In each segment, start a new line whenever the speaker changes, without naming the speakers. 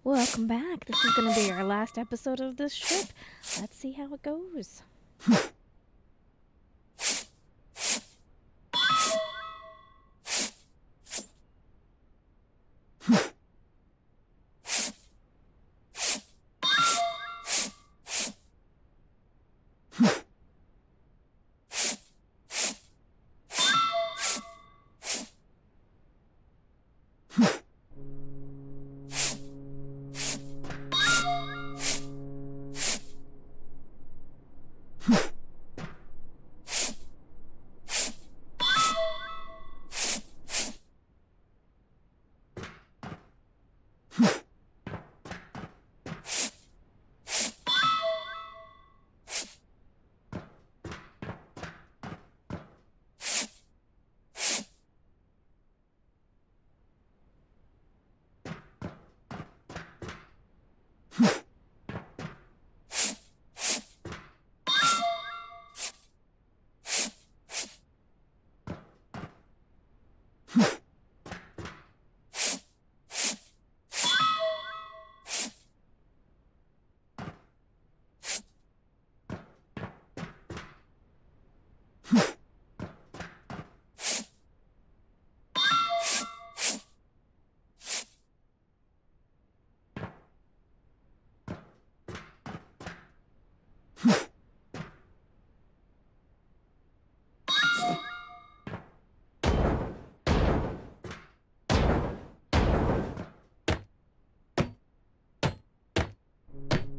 Welcome back. This is going to be our last episode of this trip. Let's see how it goes.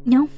No.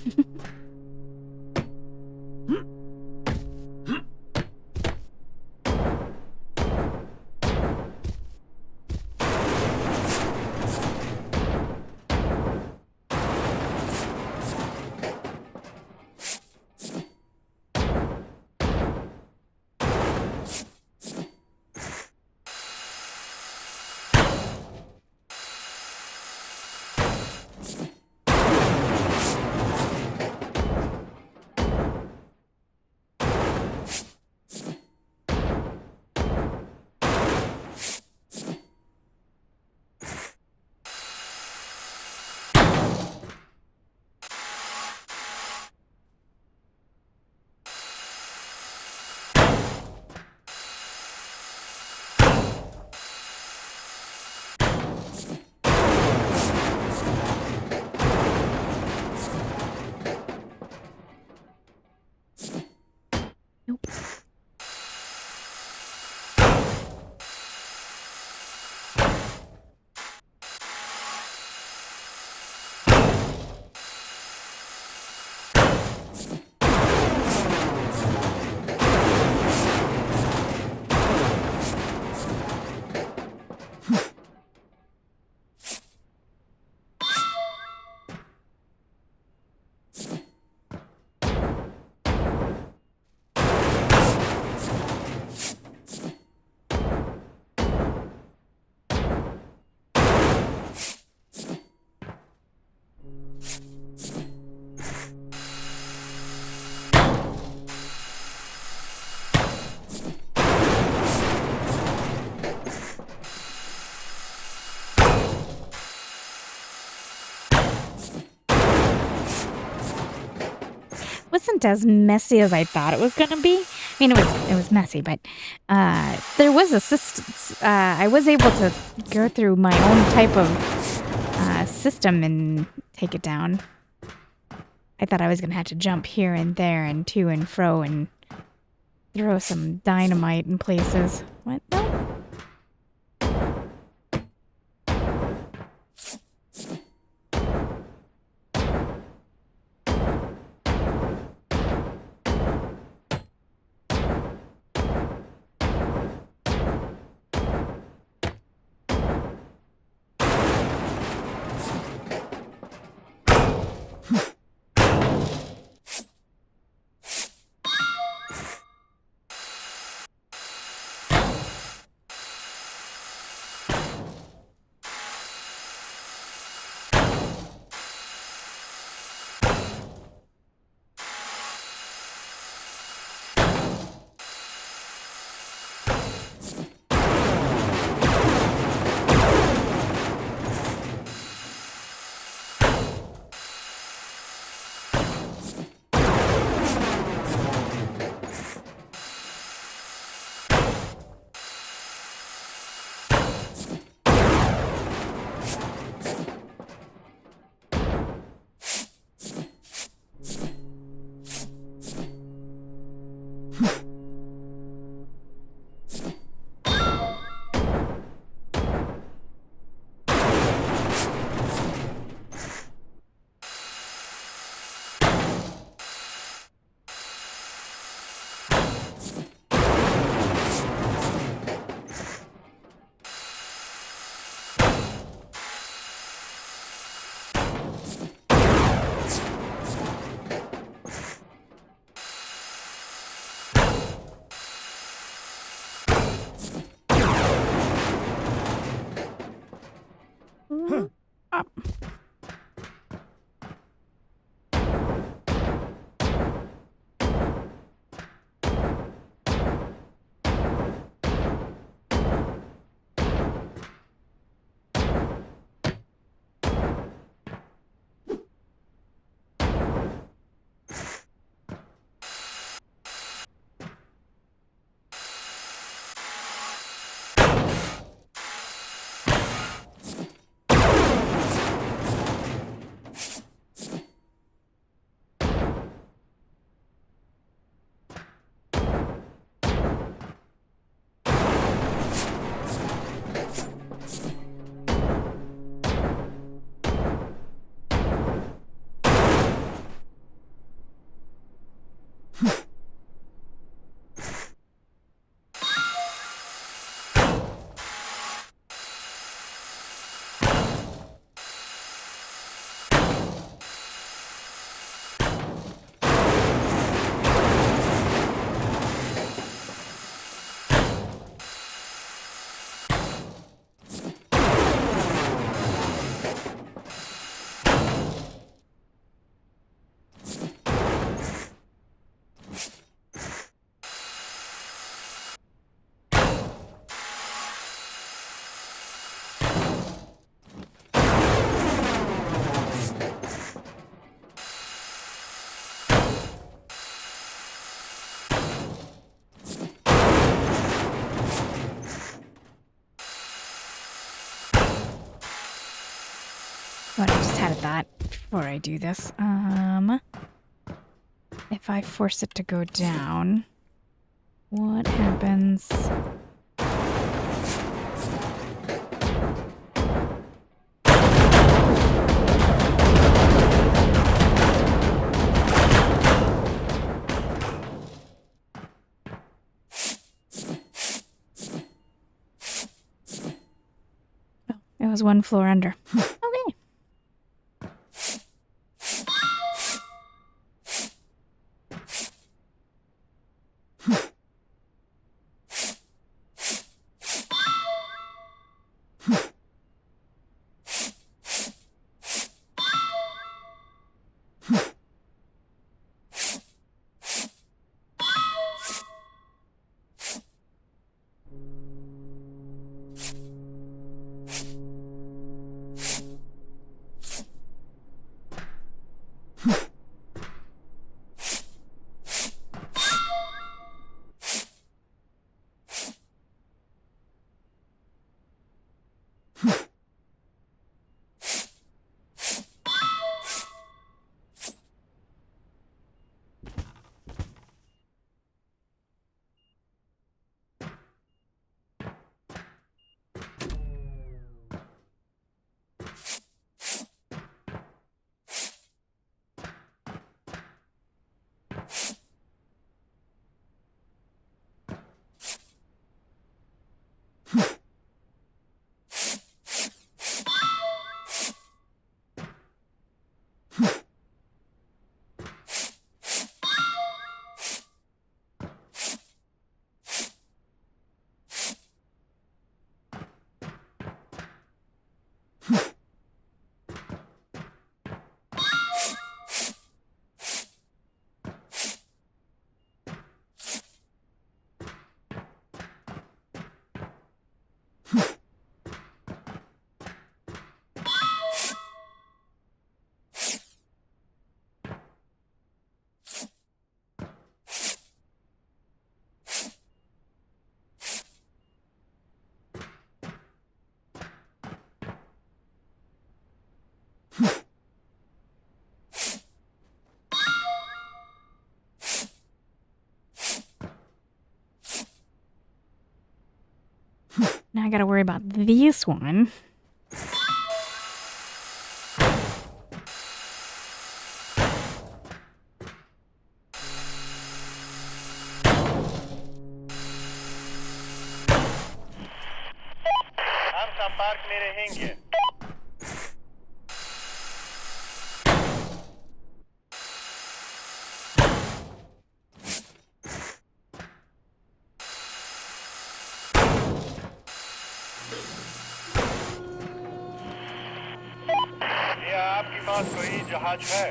Nope. Wasn't as messy as I thought it was going to be. I mean, it was messy, but there was assistance. I was able to go through my own type of system and take it down. I thought I was going to have to jump here and there and to and fro and throw some dynamite in places. What? No. But I just had a thought before I do this. If I force it to go down, what happens? Oh, it was one floor under. Okay. Now I gotta worry about this one.
आपके पास कोई जहाज है?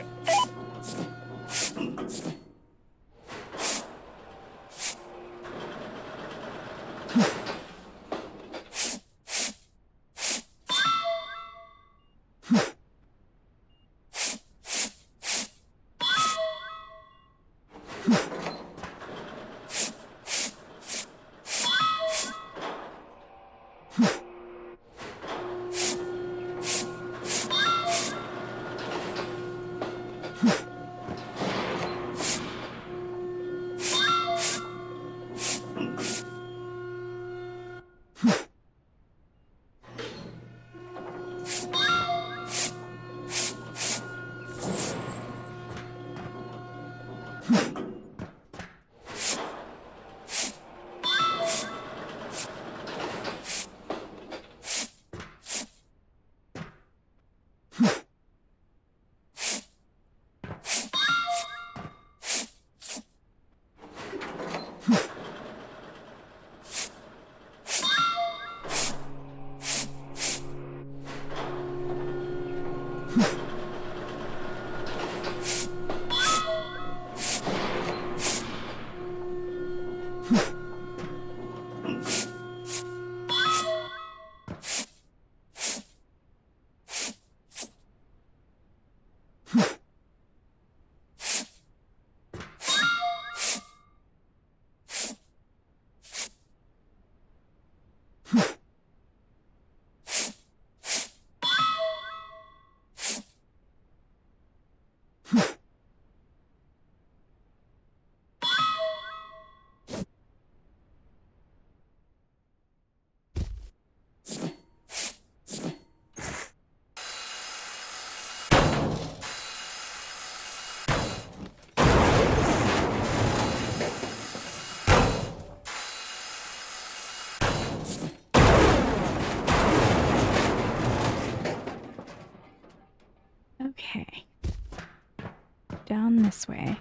Okay. Down this way.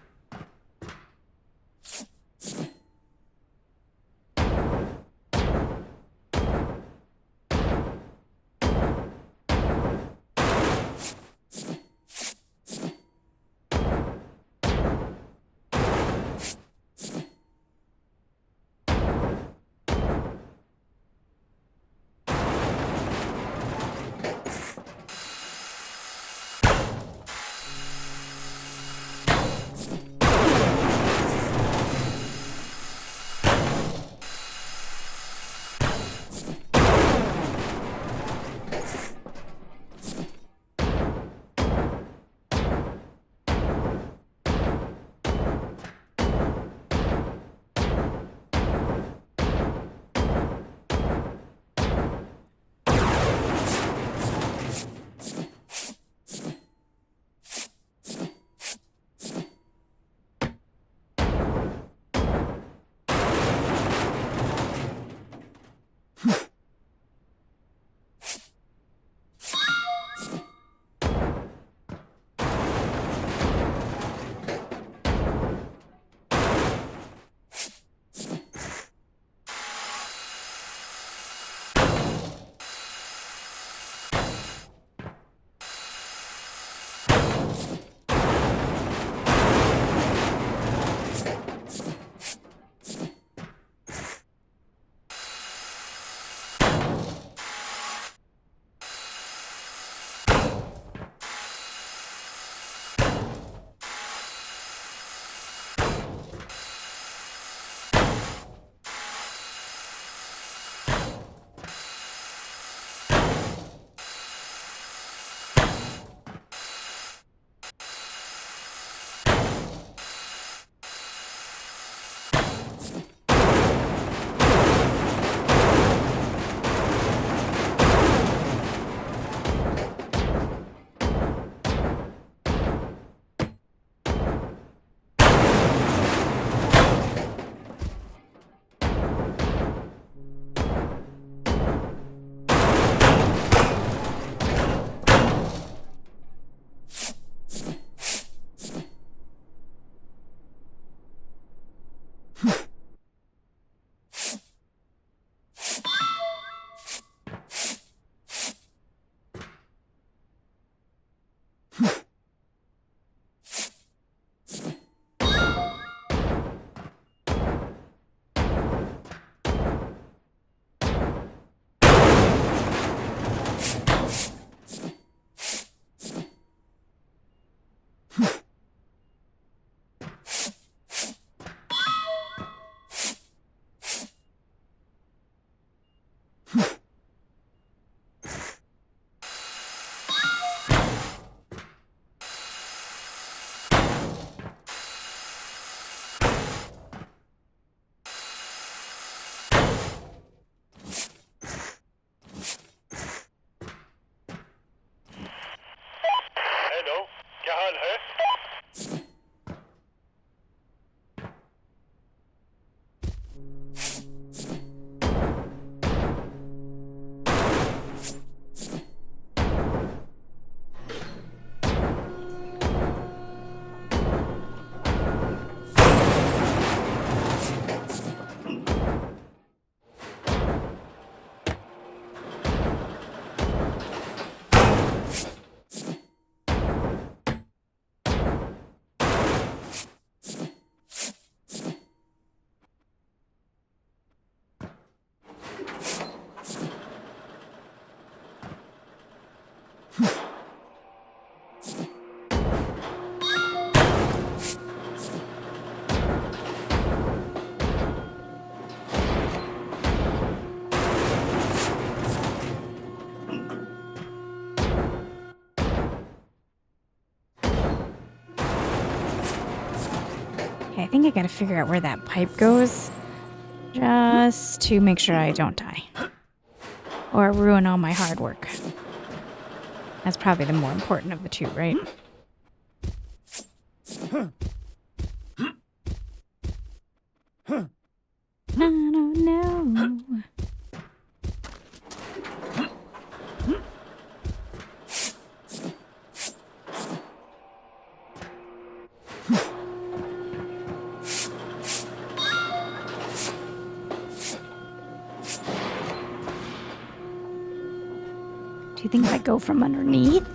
Okay, I think I gotta figure out where that pipe goes. Just to make sure I don't die. Or ruin all my hard work. That's probably the more important of the two, right? I don't know. Do you think if I go from underneath?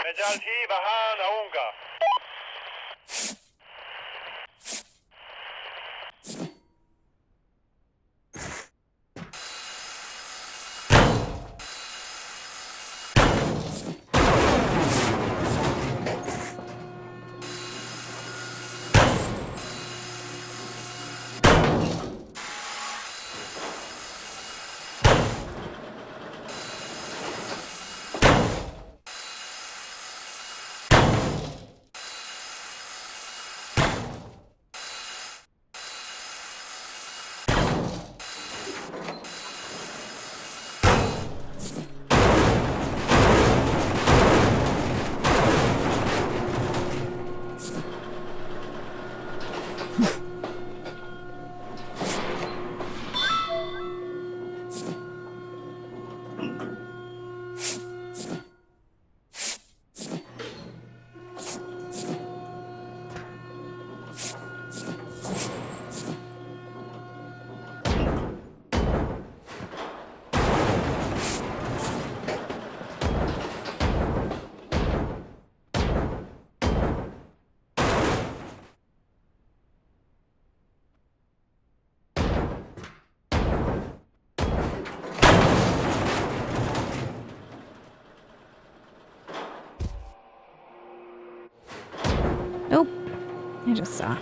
مجالتي بهان أونغا.
Nope. I just saw.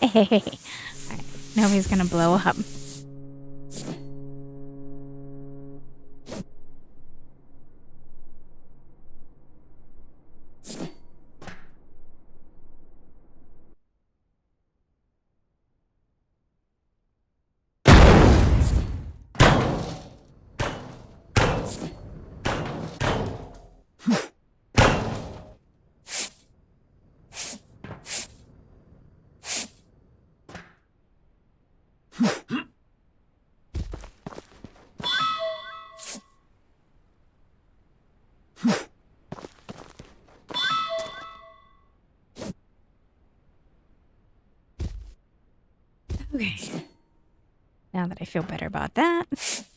Hey. Alright, nobody's gonna blow up. Okay. Now that I feel better about that. It's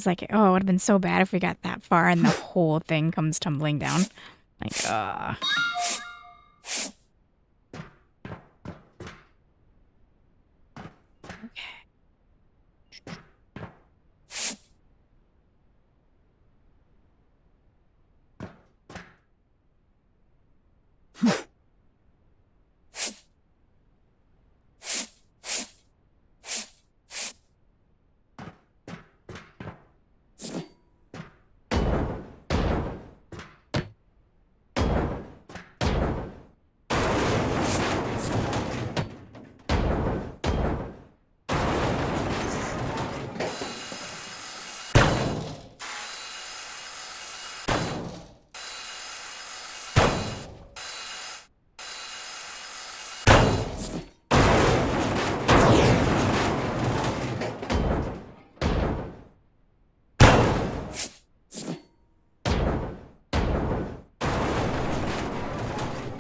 like, oh, it would have been so bad if we got that far and the whole thing comes tumbling down. Like, Okay.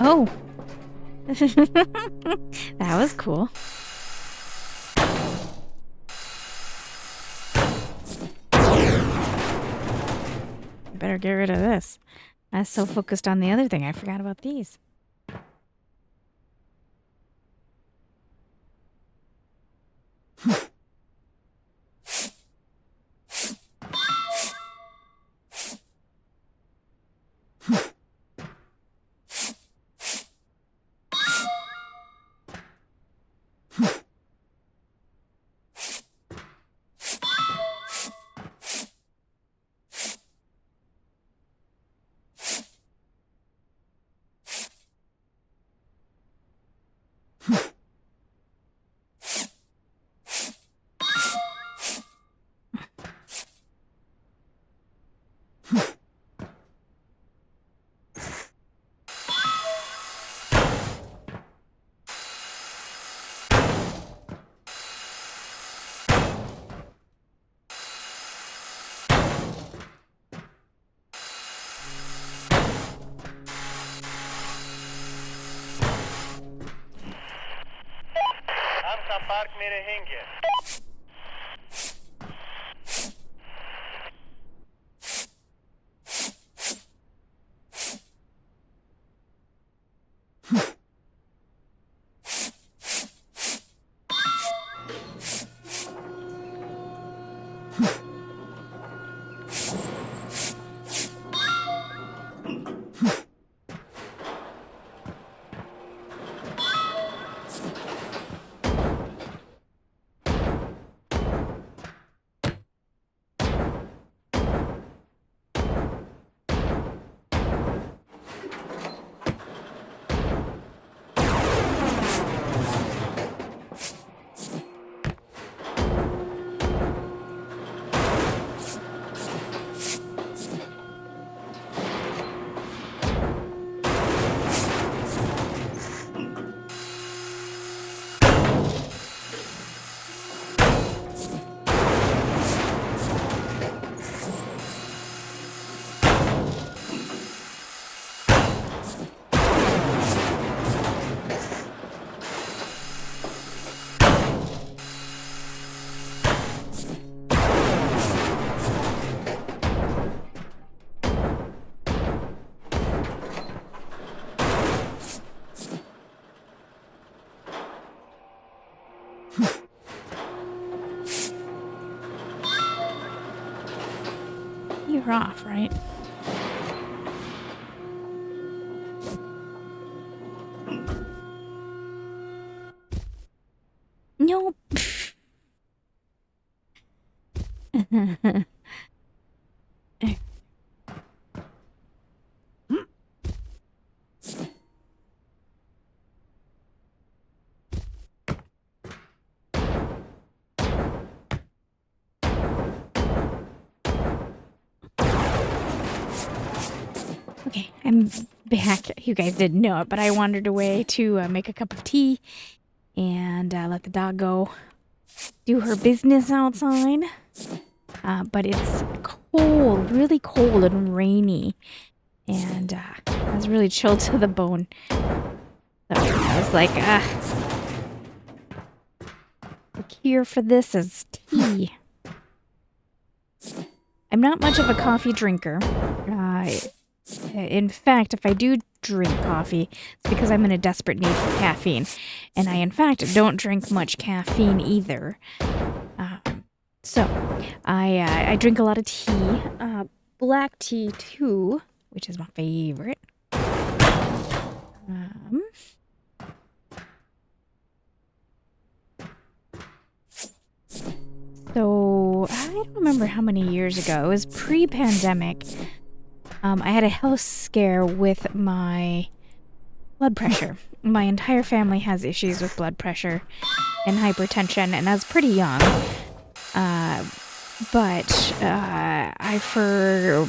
Oh. That was cool. Better get rid of this. I was so focused on the other thing, I forgot about these.
Amsa Park mere hinge.
You're off, right? Nope. Okay, I'm back. You guys didn't know it, but I wandered away to make a cup of tea and let the dog go do her business outside. But it's cold, really cold and rainy, and I was really chilled to the bone. So I was like, the cure for this is tea. I'm not much of a coffee drinker. In fact, if I do drink coffee, it's because I'm in a desperate need for caffeine. And I, in fact, don't drink much caffeine either. So, I drink a lot of tea. Black tea, too, which is my favorite. So, I don't remember how many years ago. It was pre-pandemic. I had a health scare with my blood pressure. My entire family has issues with blood pressure and hypertension, and I was pretty young. But for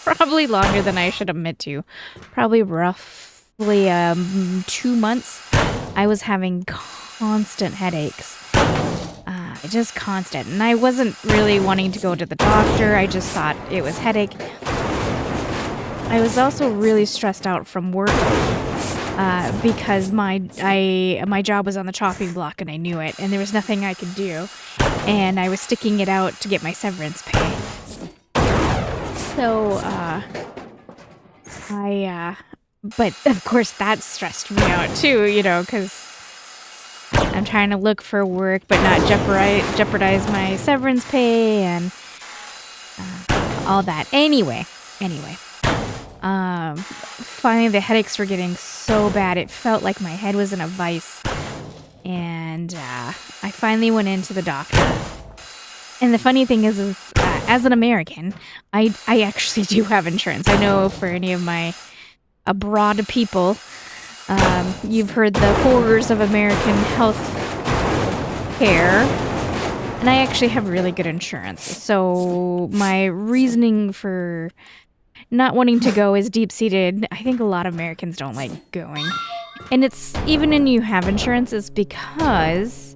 probably longer than I should admit to, probably roughly 2 months, I was having constant headaches. Just constant. And I wasn't really wanting to go to the doctor. I just thought it was headache. I was also really stressed out from work. because my job was on the chopping block and I knew it, and there was nothing I could do, and I was sticking it out to get my severance pay. So but of course that stressed me out too, you know, because I'm trying to look for work but not jeopardize my severance pay and all that. Anyway. Finally the headaches were getting so bad it felt like my head was in a vice, and I finally went into the doctor. And the funny thing is as an American, I actually do have insurance. I know for any of my abroad people, you've heard the horrors of American health care, and I actually have really good insurance. So my reasoning for not wanting to go is deep-seated. I think a lot of Americans don't like going. And it's, even when you have insurance, it's because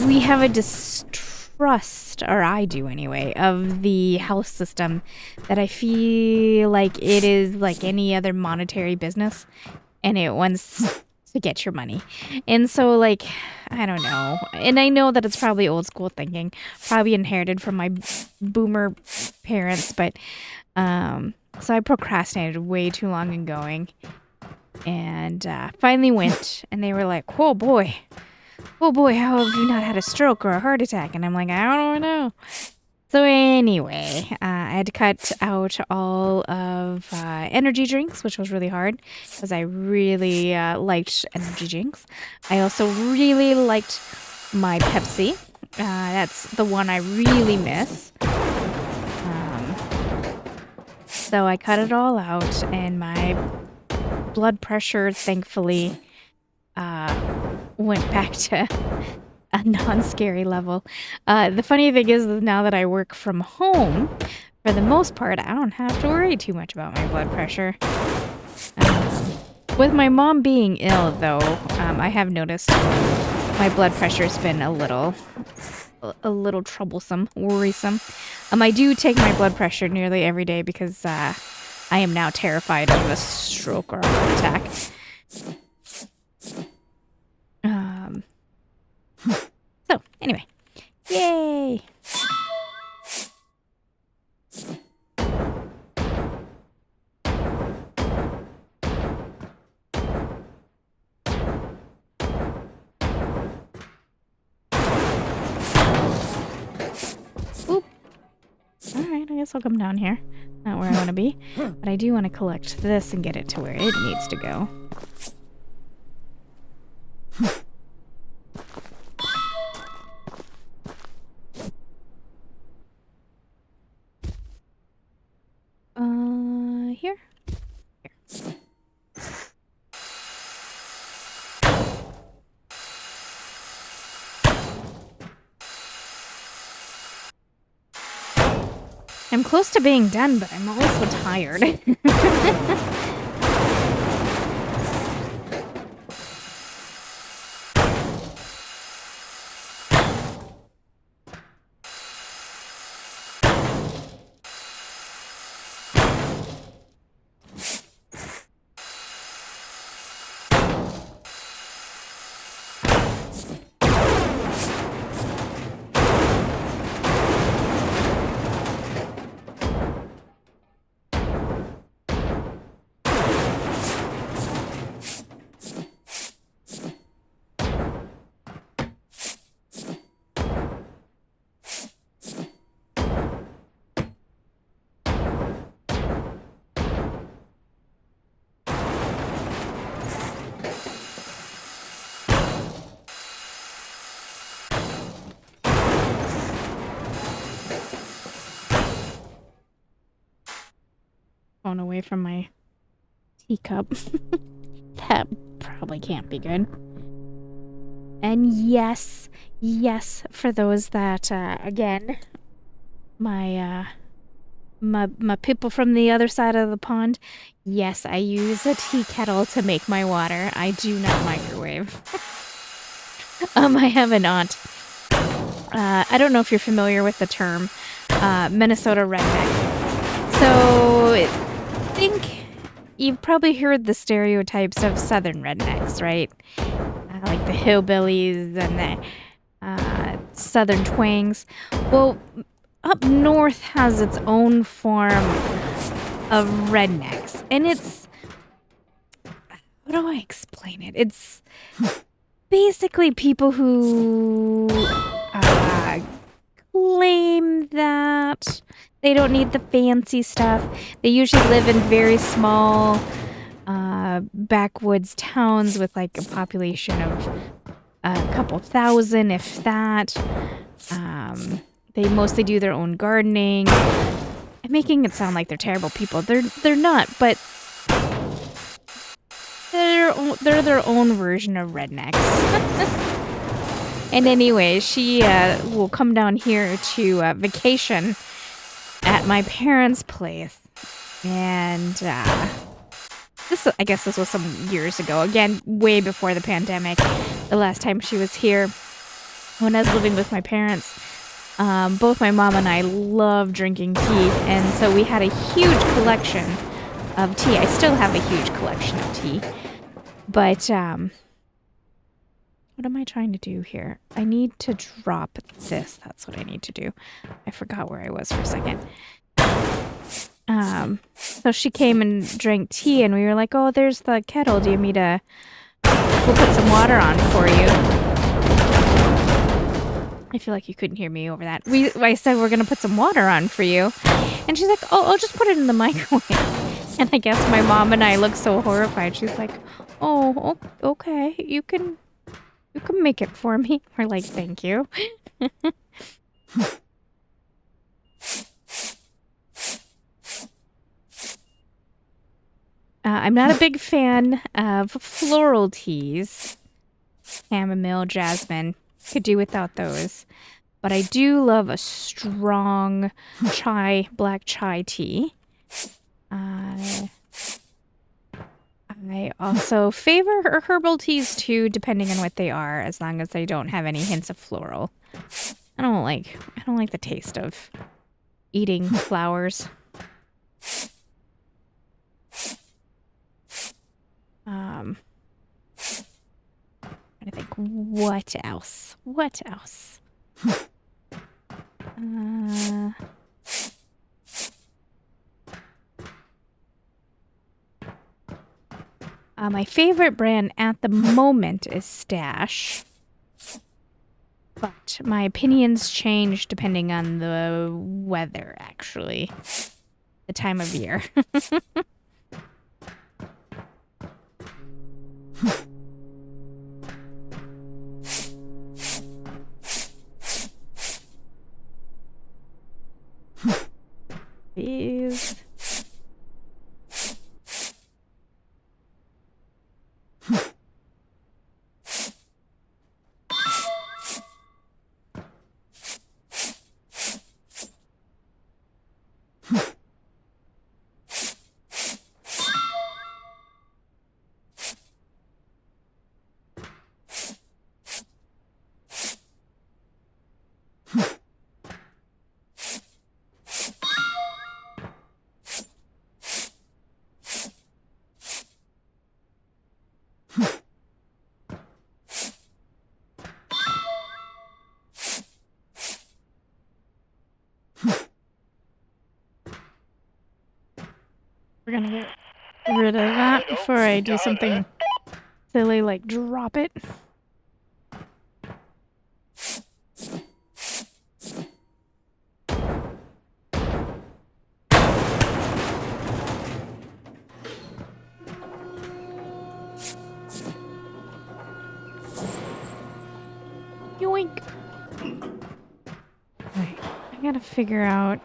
we have a distrust, or I do anyway, of the health system that I feel like it is like any other monetary business, and it wants to get your money. And so, like, I don't know. And I know that it's probably old school thinking, probably inherited from my boomer parents, but so I procrastinated way too long in going, and finally went, and they were like, oh boy, how have you not had a stroke or a heart attack? And I'm like, I don't know. So anyway, I had to cut out all of energy drinks, which was really hard because I really liked energy drinks. I also really liked my Pepsi. That's the one I really miss. So I cut it all out, and my blood pressure, thankfully, went back to a non-scary level. The funny thing is, now that I work from home, for the most part, I don't have to worry too much about my blood pressure. With my mom being ill, though, I have noticed my blood pressure's been a little troublesome, worrisome. I do take my blood pressure nearly every day because I am now terrified of a stroke or a heart attack. So, anyway. Yay! Oop. Alright, I guess I'll come down here. Not where I want to be. But I do want to collect this and get it to where it needs to go. Here? Here. I'm close to being done, but I'm also tired. Phone away from my teacup. That probably can't be good. And yes, for those that, again, my people from the other side of the pond, yes, I use a tea kettle to make my water. I do not microwave. I have an aunt. I don't know if you're familiar with the term, Minnesota redneck. So, I think you've probably heard the stereotypes of Southern rednecks, right? Like the hillbillies and the Southern twangs. Well, up north has its own form of rednecks, and it's, how do I explain it? It's basically people who claim that they don't need the fancy stuff. They usually live in very small backwoods towns with like a population of a couple thousand, if that. They mostly do their own gardening. I'm making it sound like they're terrible people. They're not, but they're their own version of rednecks. And anyway, she will come down here to vacation at my parents' place, and I guess this was some years ago. Again, way before the pandemic. The last time she was here, when I was living with my parents, both my mom and I love drinking tea, and so we had a huge collection of tea. I still have a huge collection of tea, but what am I trying to do here? I need to drop this. That's what I need to do. I forgot where I was for a second. So she came and drank tea, and we were like, oh, there's the kettle. Do you need to... We'll put some water on for you. I feel like you couldn't hear me over that. I said we're going to put some water on for you. And she's like, oh, I'll just put it in the microwave. And I guess my mom and I looked so horrified. She's like, oh, okay. You can make it for me. We're like, thank you. I'm not a big fan of floral teas. Chamomile, jasmine. Could do without those. But I do love a strong black chai tea. I also favor herbal teas too, depending on what they are, as long as they don't have any hints of floral. I don't like the taste of eating flowers. I think, what else? My favorite brand at the moment is Stash, but my opinions change depending on the weather, actually. The time of year. These. We're gonna get rid of that before I do something silly like drop it. Yoink! Wait, I gotta figure out...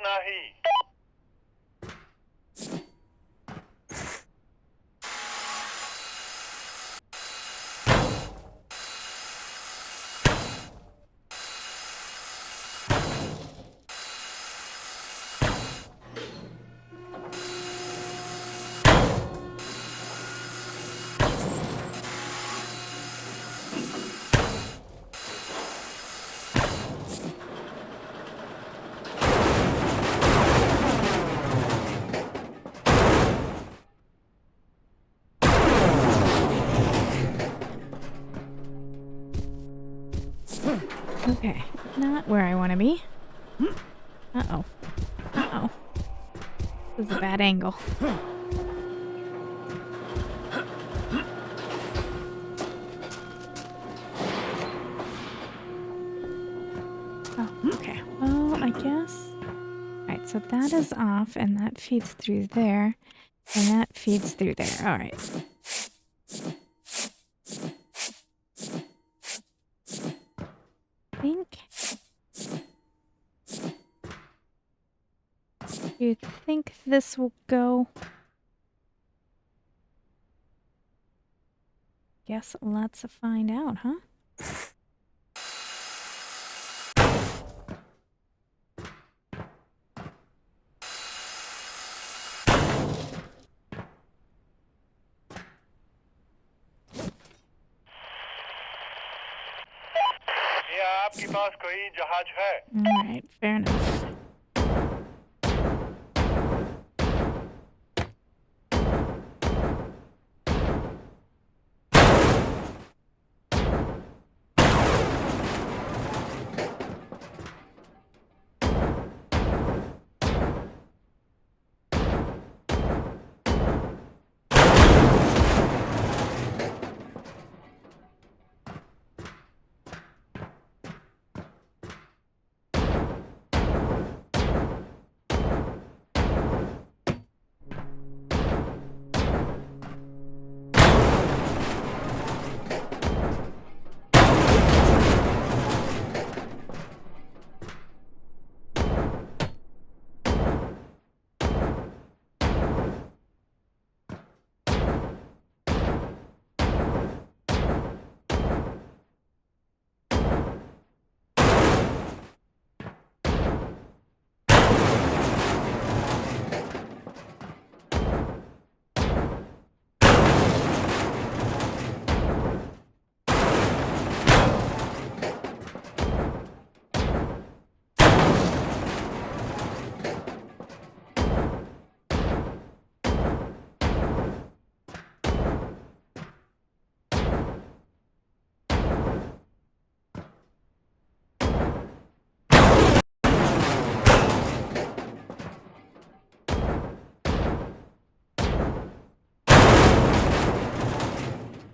नाही.
Okay, not where I want to be. Uh-oh. Uh-oh. This is a bad angle. Oh, okay. Well, I guess... Alright, so that is off, and that feeds through there, and that feeds through there. Alright. Do you think this will go? Guess let's find out, huh?
क्या आपके पास कोई जहाज है?
Alright, fair enough.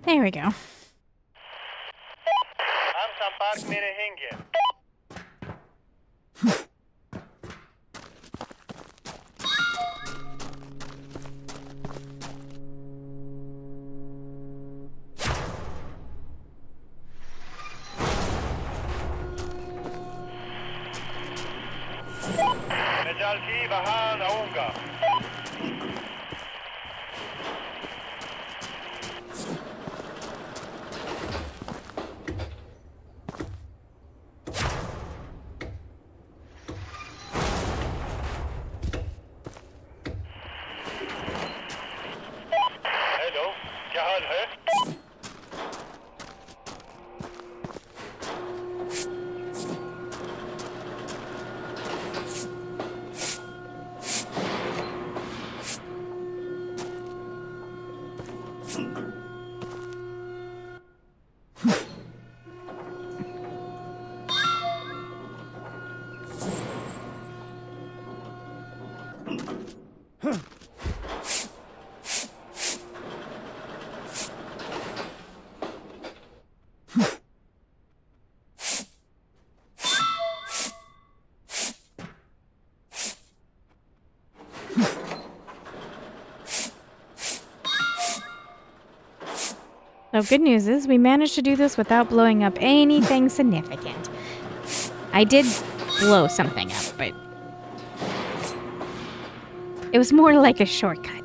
There we go.
हम संपर्क में रहेंगे. मैं जल्दी वहां आऊंगा. हेलो, क्या हाल है?
So good news is we managed to do this without blowing up anything significant. I did blow something up, but It was more like a shortcut.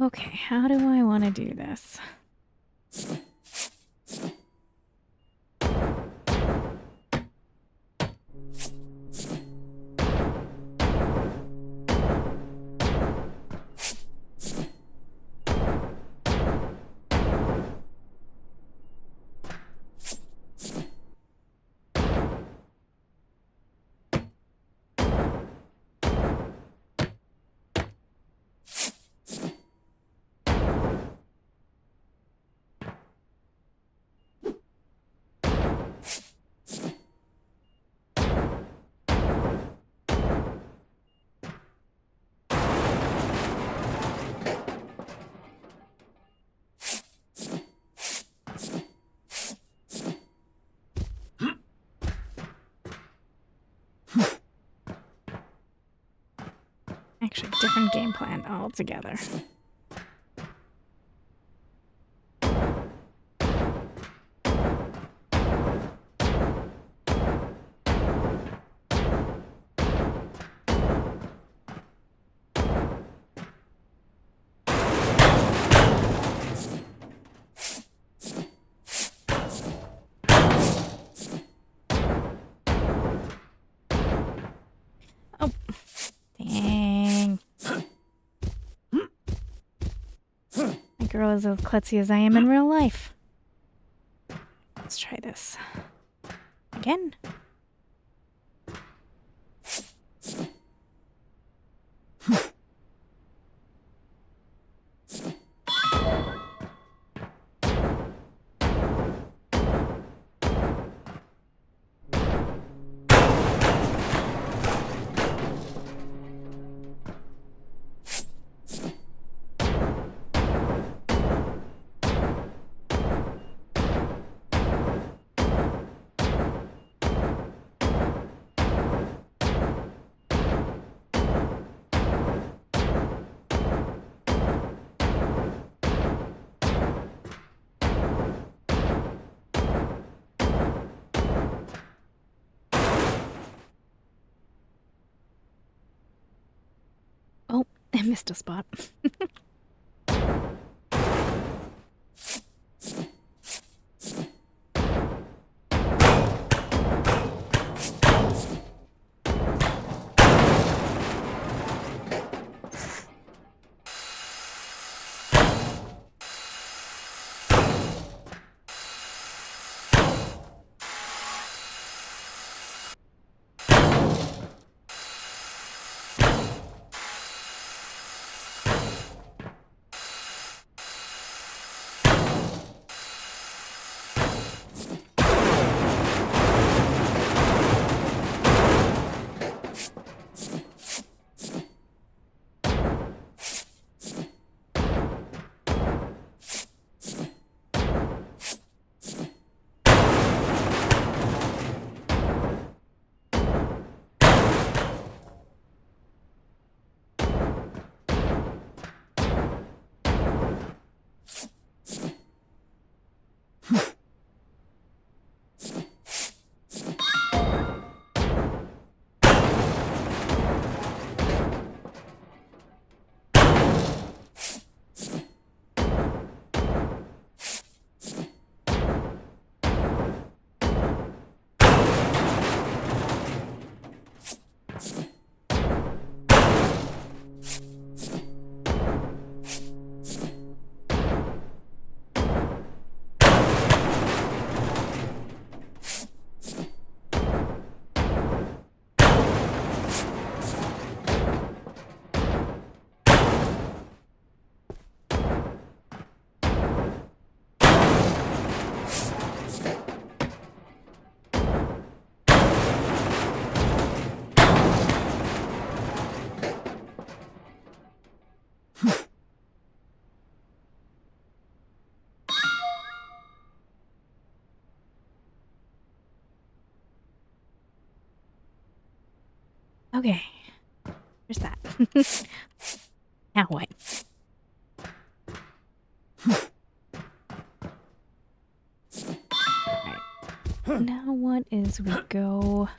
Okay, how do I want to do this? Actually, different game plan altogether. Oh, dang. My girl is as klutzy as I am in real life. Let's try this. Again. Oh, I missed a spot. Okay. There's that. Now what? Alright. Now what is we go...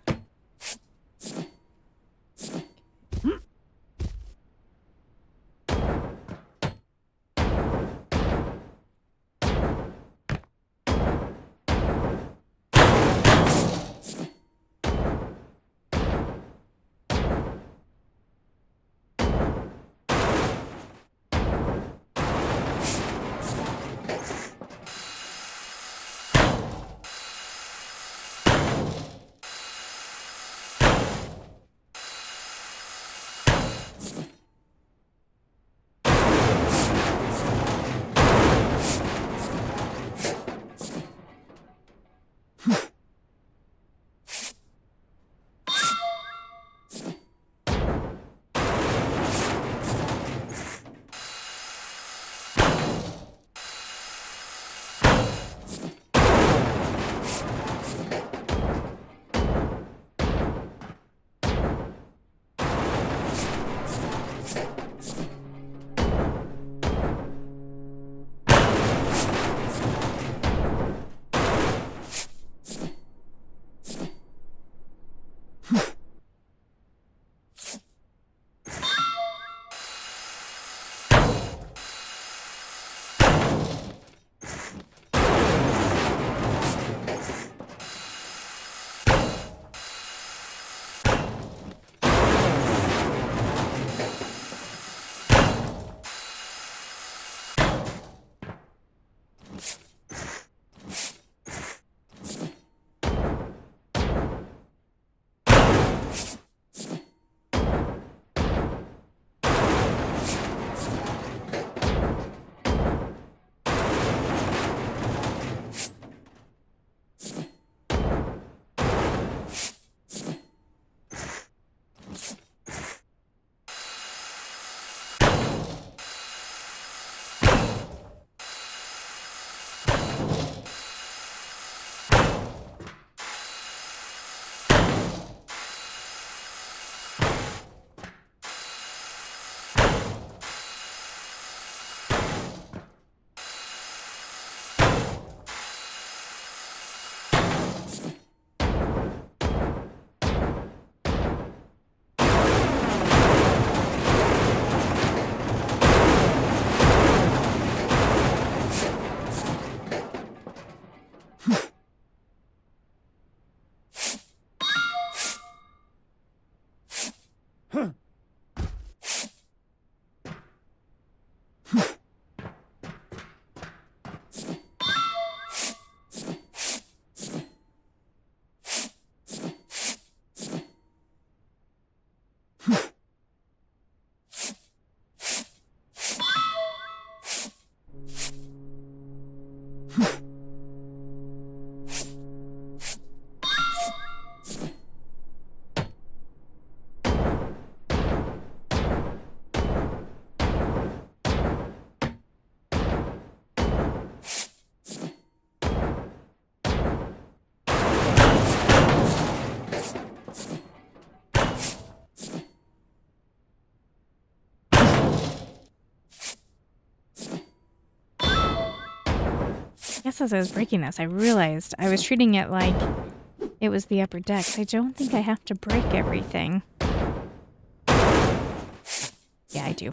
I guess as I was breaking this, I realized I was treating it like it was the upper decks. I don't think I have to break everything. Yeah, I do.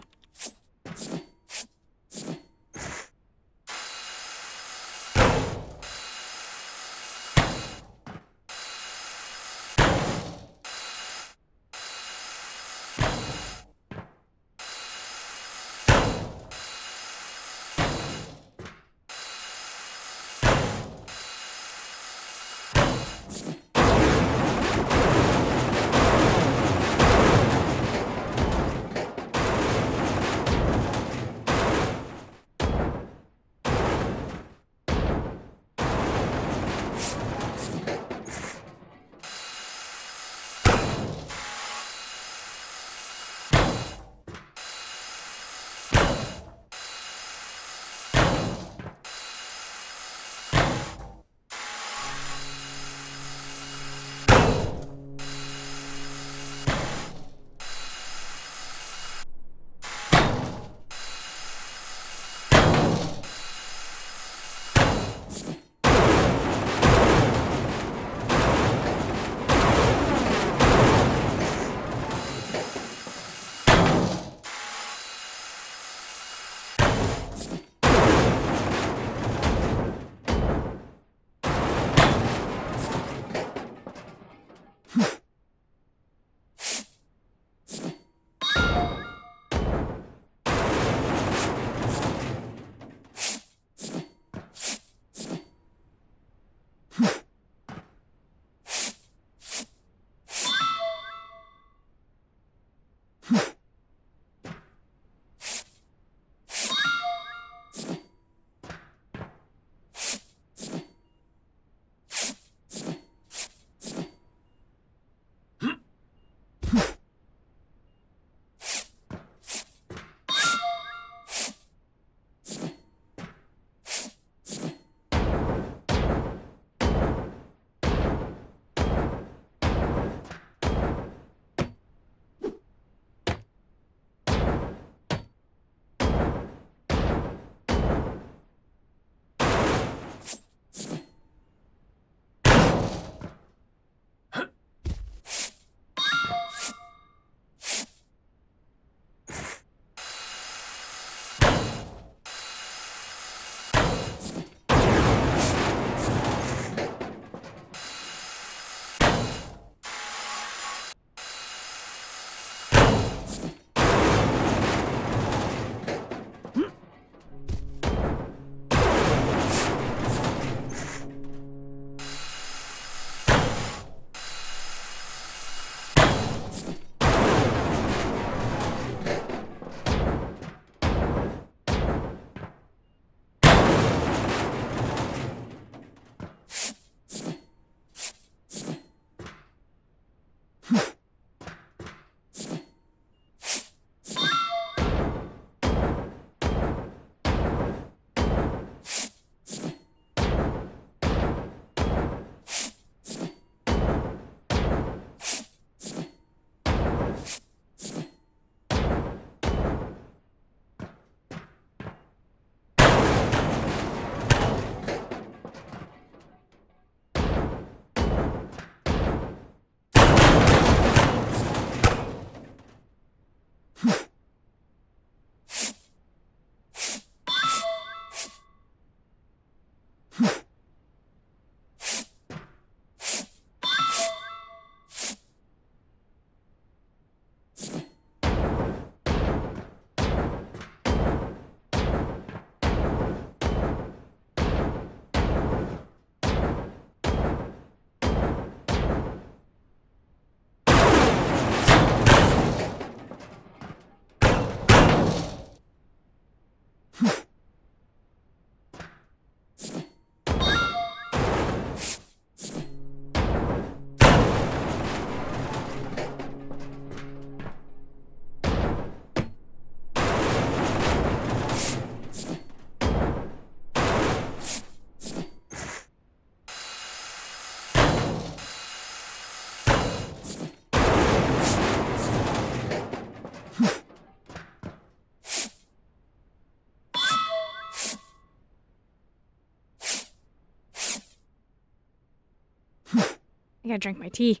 I gotta drink my tea.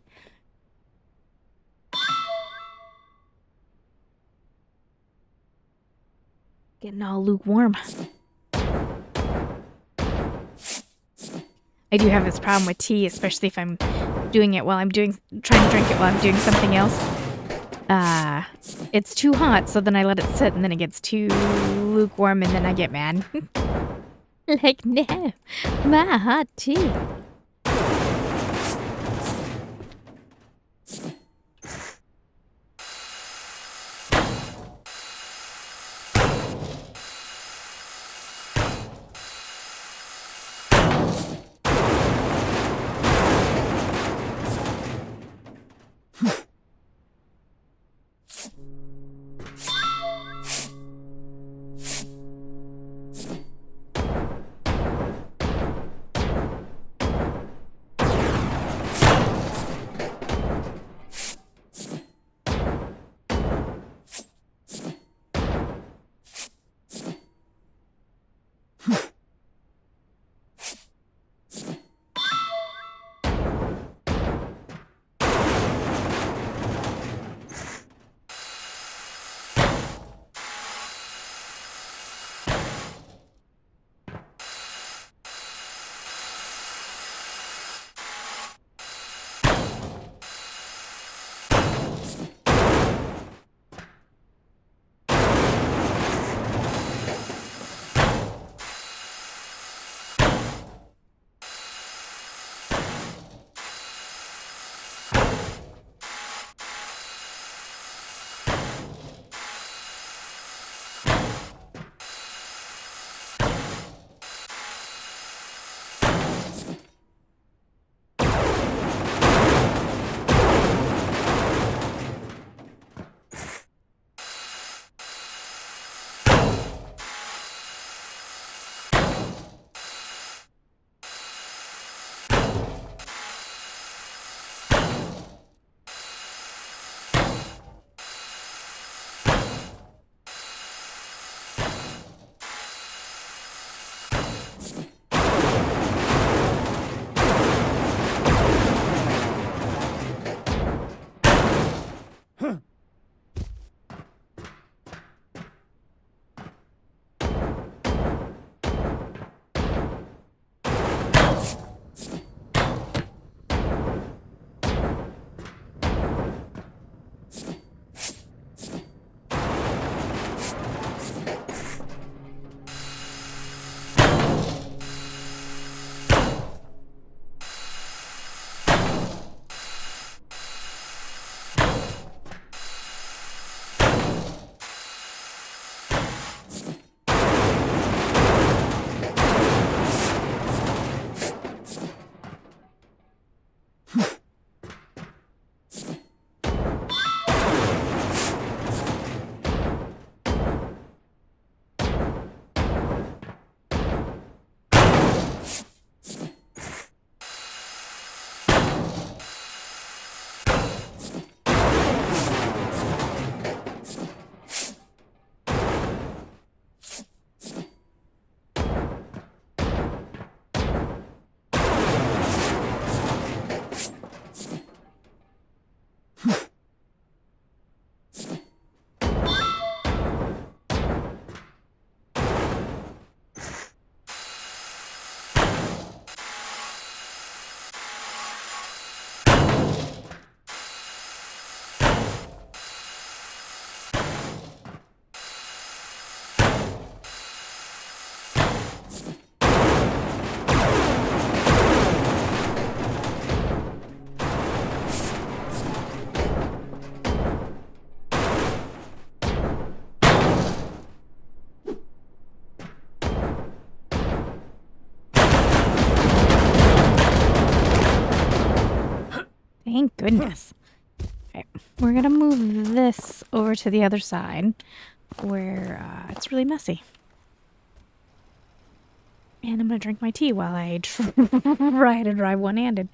Getting all lukewarm. I do have this problem with tea, especially if I'm doing it while I'm trying to drink it while I'm doing something else. It's too hot, so then I let it sit, and then it gets too lukewarm, and then I get mad. Like, no, my hot tea. Thank goodness. Okay, we're gonna move this over to the other side where it's really messy. And I'm gonna drink my tea while I try to drive one-handed.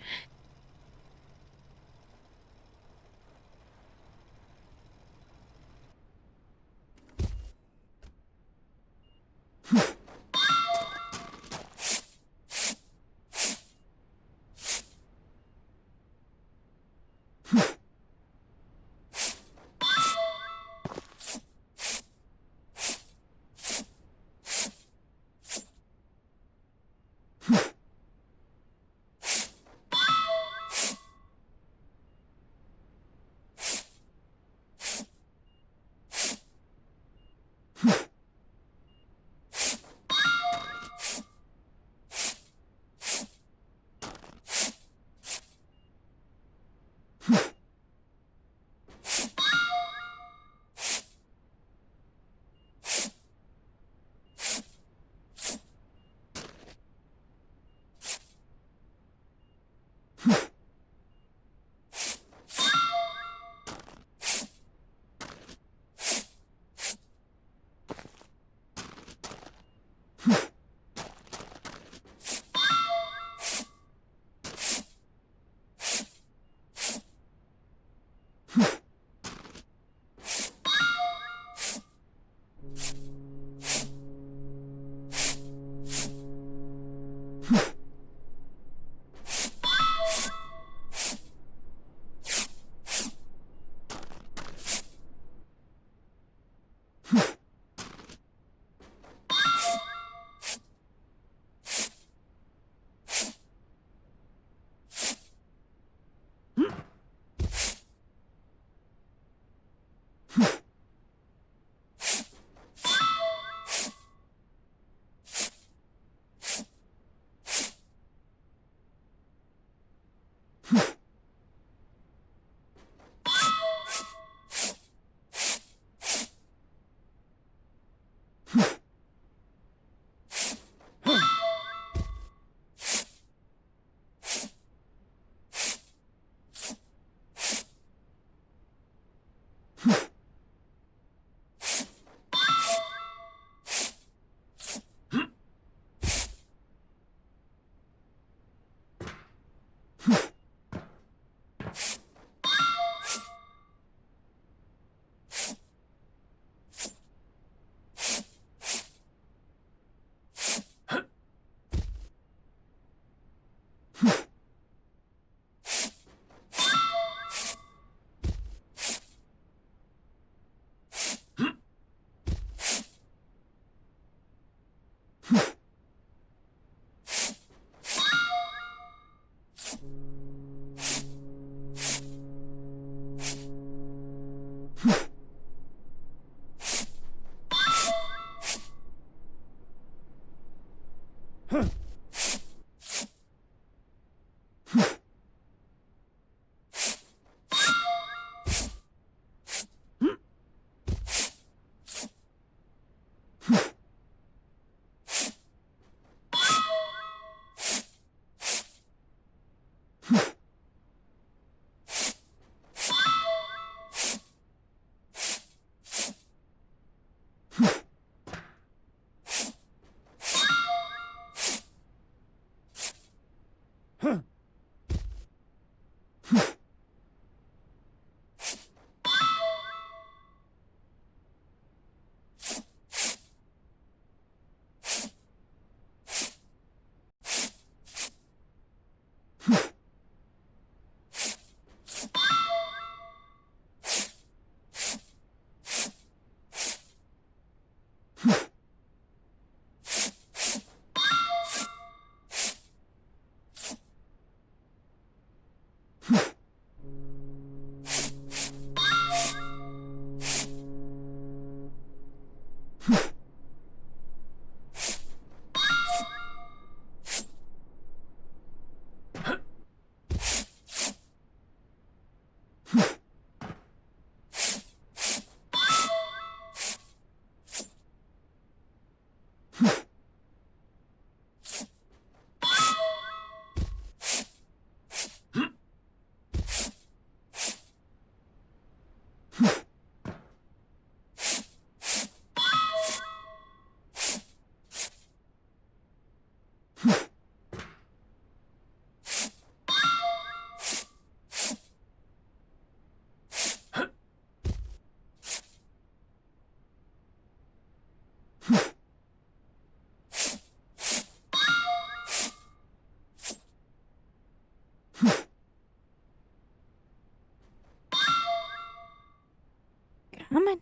Come on.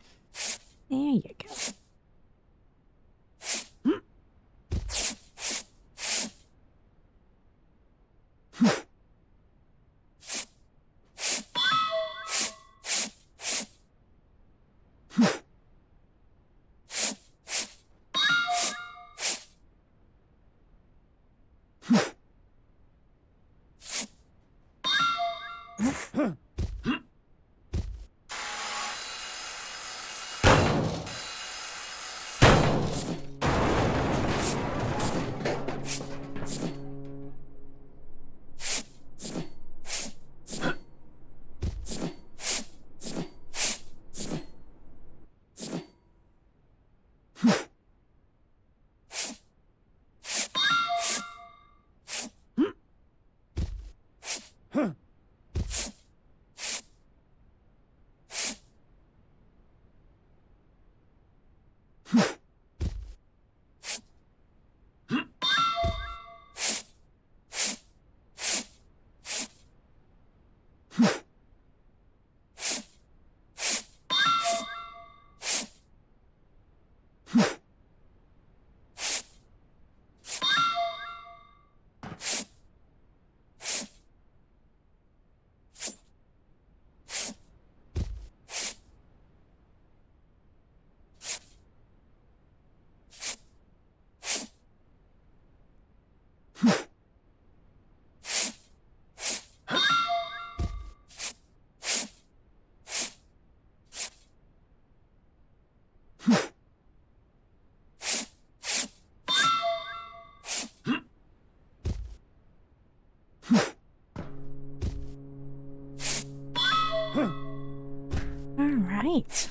There you go. right.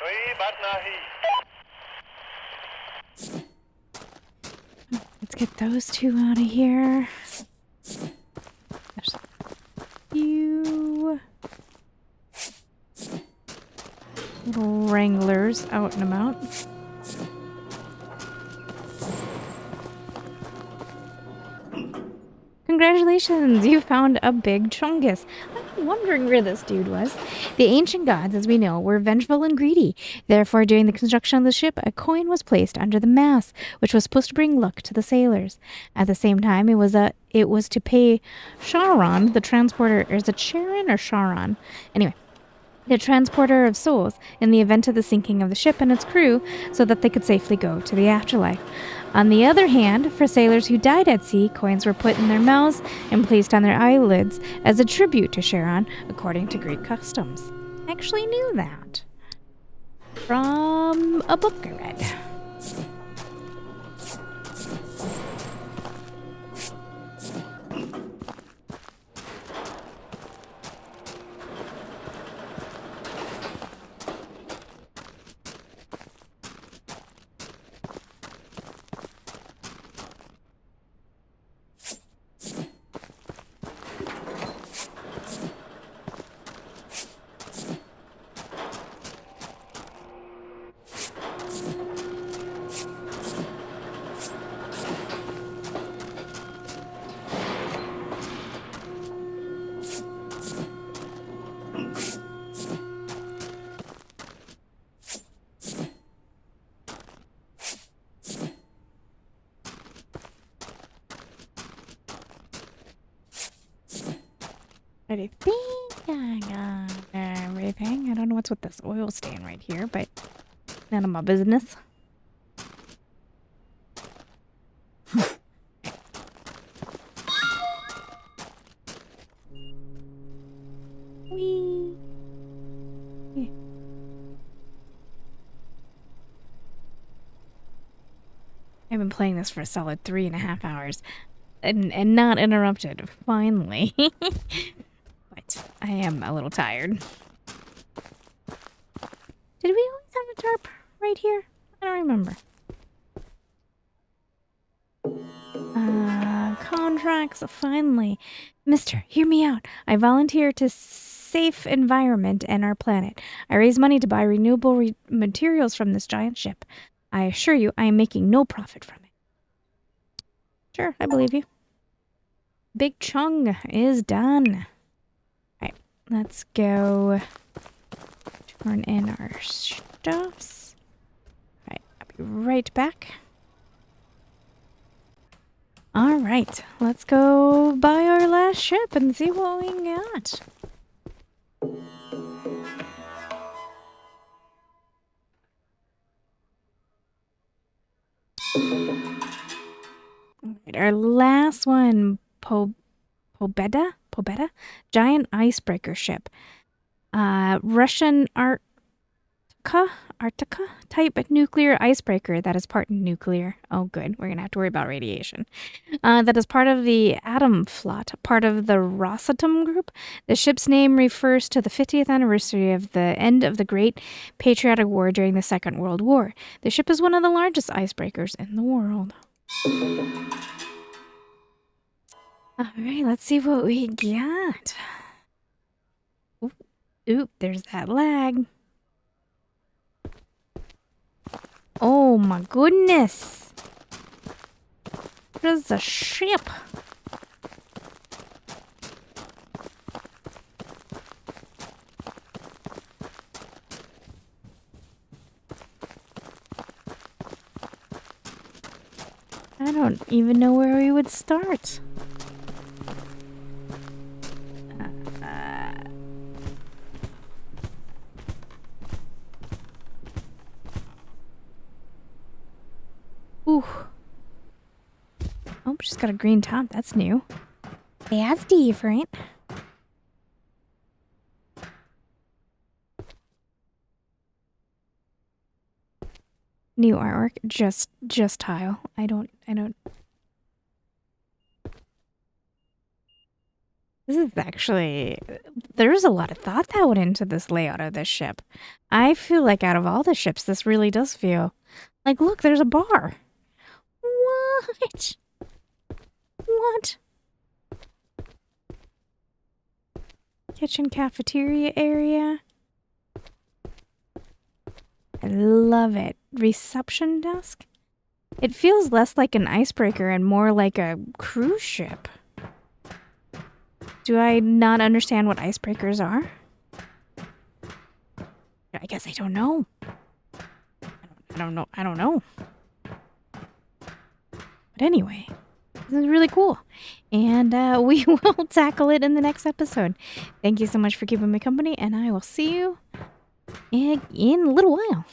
Koi baat nahi.
Let's get those two out of here. There's you little wranglers out and about. Congratulations, you found a big chungus. I'm wondering where this dude was. The ancient gods, as we know, were vengeful and greedy. Therefore, during the construction of the ship, a coin was placed under the mast, which was supposed to bring luck to the sailors. At the same time, it was to pay Charon, the transporter. Is it Charon or Charon? Anyway, the transporter of souls, in the event of the sinking of the ship and its crew, so that they could safely go to the afterlife. On the other hand, for sailors who died at sea, coins were put in their mouths and placed on their eyelids as a tribute to Charon, according to Greek customs. I actually knew that from a book I read. I think I got everything. I don't know what's with this oil stain right here, but none of my business. Whee! Yeah. I've been playing this for a solid 3.5 hours and not interrupted, finally. But I am a little tired. Did we always have a tarp right here? I don't remember. Contracts, finally. Mister, hear me out. I volunteer to safe environment and our planet. I raise money to buy renewable materials from this giant ship. I assure you, I am making no profit from it. Sure, I believe you. Big Chung is done. Alright, let's go turn in our stuffs. Alright, I'll be right back. Alright, let's go buy our last ship and see what we got. Alright, our last one, Pobeda? Giant icebreaker ship. Russian Arctica type nuclear icebreaker that is part nuclear. Oh, good. We're going to have to worry about radiation. That is part of the Atom Flot, part of the Rosatom group. The ship's name refers to the 50th anniversary of the end of the Great Patriotic War during the Second World War. The ship is one of the largest icebreakers in the world. All right, let's see what we got. Oop, there's that lag. Oh my goodness. What is a ship? I don't even know where we would start. Oh, she's got a green top. That's new. That's different. New artwork. Just tile. I don't. This is actually, there's a lot of thought that went into this layout of this ship. I feel like out of all the ships, this really does feel like, look, there's a bar. What? What? Kitchen cafeteria area. I love it. Reception desk. It feels less like an icebreaker and more like a cruise ship. Do I not understand what icebreakers are? I guess I don't know. I don't know. But anyway, this is really cool. And we will tackle it in the next episode. Thank you so much for keeping me company, and I will see you in a little while.